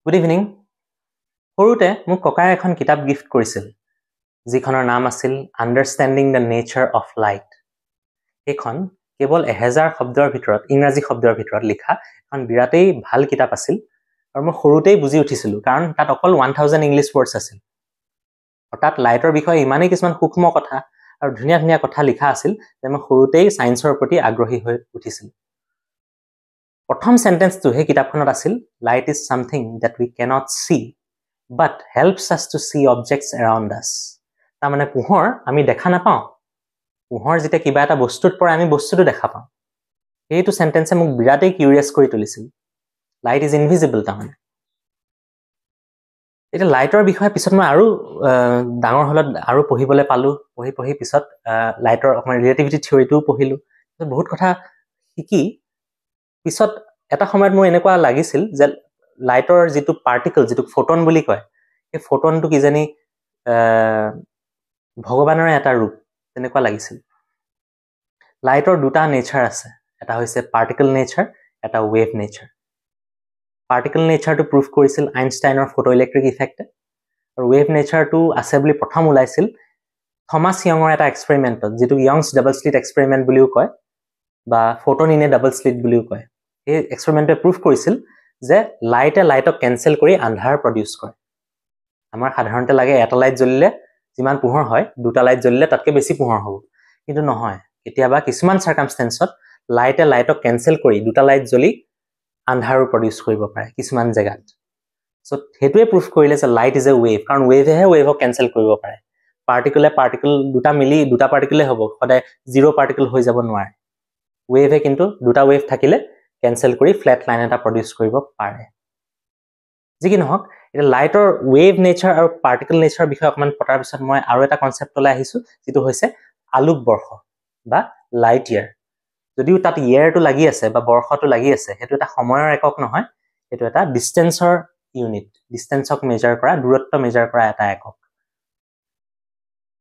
good evening সৰুতে মোক ককাই এখন কিতাপ গিফ্ট কৰিছিল যিখনৰ নাম আছিল understanding the nature of light এইখন কেৱল 1000 শব্দৰ ভিতৰত ইংৰাজী শব্দৰ ভিতৰত লিখা এখন বিৰাটেই ভাল কিতাপ আছিল আৰু মই সৰুতেই বুজি উঠিছিলোঁ কাৰণ তাত অকল 1000 ইংলিছ ৱৰ্ডছ আছিল আৰু তাত লাইটৰ বিষয়ে ইমানেই কিছুমান সূক্ষ্ম কথা আৰু ধুনীয়া ধুনীয়া কথা লিখা আছিল যে মই সৰুতেই ছায়েন্সৰ প্ৰতি আগ্ৰহী হৈ উঠিছিলোঁ প্ৰথম সেন্টেন্সটো হে কিতাপখনত আছিল light is something that we cannot see but helps us to see objects around us তাৰ মানে পোহৰ আমি দেখা নাপাওঁ পোহৰ যেতিয়া কিবা এটা বস্তুত পৰে আমি বস্তুটো দেখা পাওঁ এইটো সেন্টেন্সে মোক বিৰাটেই কিউৰিয়াছ কৰি তুলিছিল লাইট ইজ ইনভিজিবল তাৰ মানে এটা লাইটৰ বিষয়ে পিছত মই আৰু ডাঙৰ হলত আৰু পঢ়িবলৈ পালোঁ পঢ়ি পিছত লাইটৰ অকমান ৰিলেটিভিটি থিওৰিটো পঢ়িলোঁ বহুত কথা শিকি পিছত এটা সময়ত মোৰ এনেকুৱা লাগিছিল যে লাইটৰ যিটো পাৰ্টিকল যিটো ফোটন বুলি কয় এই ফোটনটো কিজানি ভগৱানৰ এটা ৰূপ তেনেকুৱা লাগিছিল লাইটৰ দুটা নেচাৰ আছে এটা হৈছে পাৰ্টিকল নেচাৰ এটা ৱেভ নেচাৰ পাৰ্টিকল নেচাৰটো প্ৰুভ কৰিছিল আইনষ্টাইনৰ ফটোইলেক্ট্ৰিক ইফেক্টে আৰু ৱেভ নেচাৰটো আছে বুলি প্ৰথম ওলাইছিল থমাছ ইয়ঙৰ এটা এক্সপেৰিমেণ্টত যিটো ইয়ংছ ডাবল স্লিট এক্সপেৰিমেণ্ট বুলিও কয় বা photon in a double slit বুলিও কয় এই এক্সপেৰিমেণ্টে প্ৰুভ কৰিছিল যে লাইটে লাইটক কেনসেল কৰি আন্ধাৰ প্ৰডিউস কৰে আমাৰ সাধাৰণতে লাগে এটা লাইট জ্বলিলে যিমান পোহৰ হয় দুটা লাইট জ্বলিলে তাতকৈ বেছি পোহৰ হ'ব কিন্তু নহয় কেতিয়াবা কিছুমান সাৰ্কামষ্টেন্সত লাইটে লাইটক কেনসেল কৰি দুটা লাইট জ্বলি আন্ধাৰো প্ৰডিউস কৰিব পাৰে কিছুমান জায়গাত সো হেতুৱে প্ৰুফ কৰিলে যে লাইট ইজ এ ৱেভ কাৰণ ৱেভেহে ৱেভক কেনসেল কৰিব পাৰে পাৰ্টিকল দুটা মিলি দুটা পাৰ্টিকলে হ'ব সদায় জিৰো পাৰ্টিকল হৈ যাব নোৱাৰে ৱেভে কিন্তু দুটা ৱেভ থাকিলে কেনসেল কৰি ফ্ল্যাট লাইন এটা প্ৰডিউস কৰিব পাৰে যি কি নহওক এটা লাইটৰ ৱেভ নেচাৰ আৰু পাৰ্টিকল নেচাৰ বিষয়ে অকমান পতাৰ পিছত মই আৰু এটা কনসেপ্টলৈ আহিছো যেটো হৈছে আলোক বৰ্ষ বা লাইট ইয়াৰ যদিও তাত ইয়াৰটো লাগি আছে বা বৰ্ষটো লাগি আছে হেতু এটা সময়ৰ একক নহয় হেতু এটা ডিসটেন্সৰ ইউনিট ডিসটেন্সক মেজাৰ কৰা দূৰত্ব মেজাৰ কৰা এটা একক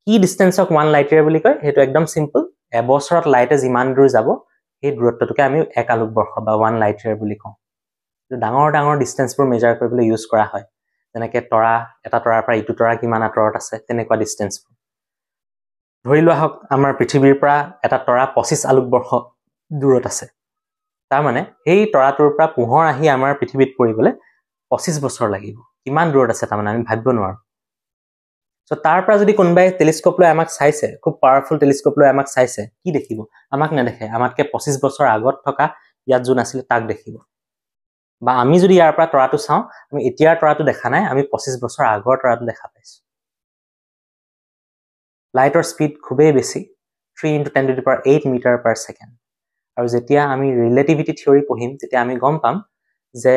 কি ডিসটেন্সক 1 লাইট ইয়াৰ বুলি কয় হেতু একদম সিম্পল এবছৰত লাইটে যিমান দূৰ যাব এই দূৰত্বটোকে আমি এক আলোক বৰ্ষ বা 1 লাইট ইয়াৰ বুলি কওঁ ডাঙৰ ডাঙৰ ডিসটেন্সবোৰ মেজাৰ কৰিবলৈ ইউজ কৰা হয় যেনেকৈ তৰা এটা তৰাৰ পৰা ইটো তৰা কিমান আঁতৰত আছে তেনেকুৱা ডিসটেন্স ধৰি লোৱা হওক আমাৰ পৃথিৱীৰ পৰা এটা তৰা 25 আলোক বৰ্ষ দূৰত আছে তাৰ মানে এই তৰাটোৰ পৰা পোহৰ আহি আমাৰ পৃথিৱীত পৰিবলৈ 25 বছৰ লাগিব কিমান দূৰত আছে তাৰ মানে আমি ভাবিব নোৱাৰো সো তাৰ পৰা যদি কোনবাই টেলিস্কোপ লৈ আমাক চাইছে খুব পাৱাৰফুল টেলিস্কোপ লৈ আমাক চাইছে কি দেখিব আমাক নেদেখে আমাতকে 25 বছৰ আগত থকা ইয়াত যোন আছিল তাক দেখিব বা আমি যদি ইয়াৰ পৰা তৰাটো চাওঁ আমি এতিয়াৰ তৰাটো দেখা নাই আমি 25 বছৰ আগৰ তৰাটো দেখা পাইছো লাইটৰ স্পিড খুবেই বেছি 3 × 10⁸ মিটাৰ পাৰ সেকেন্ড আৰু যেতিয়া আমি ৰিলেটিভিটি থিওৰি পঢ়িম তেতিয়া আমি গম পাম যে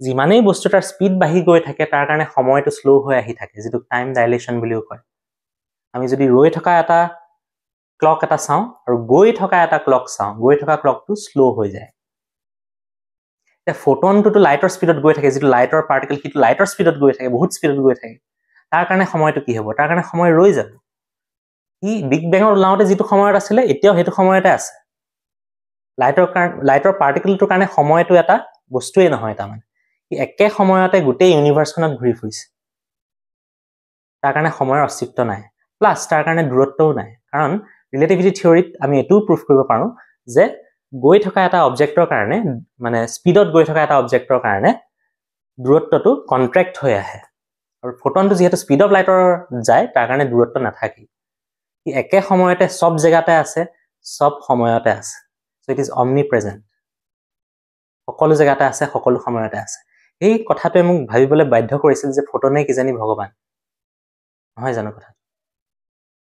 যিমানেই বস্তুটাৰ স্পিড বাঢ়ি গৈ থাকে তাৰ কাৰণে সময়টো স্লো হৈ আহি থাকে যেটো টাইম ডাইলেশন বুলিও কয় আমি যদি ৰৈ থকা এটা ক্লক এটা চাওঁ আৰু গৈ থকা এটা ক্লক চাওঁ গৈ থকা ক্লকটো স্লো হৈ যায় The photon to lighter speed at go থাকে যেটো লাইটৰ পাৰ্টিকল কিটো লাইটৰ স্পিডত গৈ থাকে বহুত স্পিডত গৈ থাকে তাৰ কাৰণে সময়টো কি হ'ব তাৰ কাৰণে সময় ৰৈ যাব ই বিগ বেঙৰ ওলাওতে যেটো সময়ত আছিল এতিয়াও হেতু সময়তে আছে লাইটৰ পাৰ্টিকলটোৰ কাৰণে সময়টো এটা বস্তুৱে নহয় তাৰ মানে ই একে সময়তে গোটেই ইউনিভাৰ্সখনত ঘূৰি ফুৰিছে তাৰ কাৰণে সময়ৰ অস্তিত্ব নাই প্লাস তাৰ কাৰণে দূৰত্বও নাই কাৰণ ৰিলেটিভিটি থিওৰিত আমি এটো প্ৰুফ কৰিব পাৰো যে গৈ থকা এটা অবজেক্টৰ কাৰণে মানে স্পিডত গৈ থকা এটা অবজেক্টৰ কাৰণে দূৰত্বটো কন্ট্ৰাক্ট হৈ আহে আৰু ফোটনটো যেহেতু স্পিড অফ লাইটৰ যায় তাৰ কাৰণে দূৰত্ব নাথাকে ই একে সময়তে সব জায়গাতে আছে সব সময়তে আছে সো ইট ইজ omnipresent সকলো জায়গাতে আছে সকলো সময়তে আছে এই কথাটোৱে মোক ভাবিবলৈ বাধ্য কৰিছিল যে ফোটনে কিজানি ভগৱান নহয় জানো কথা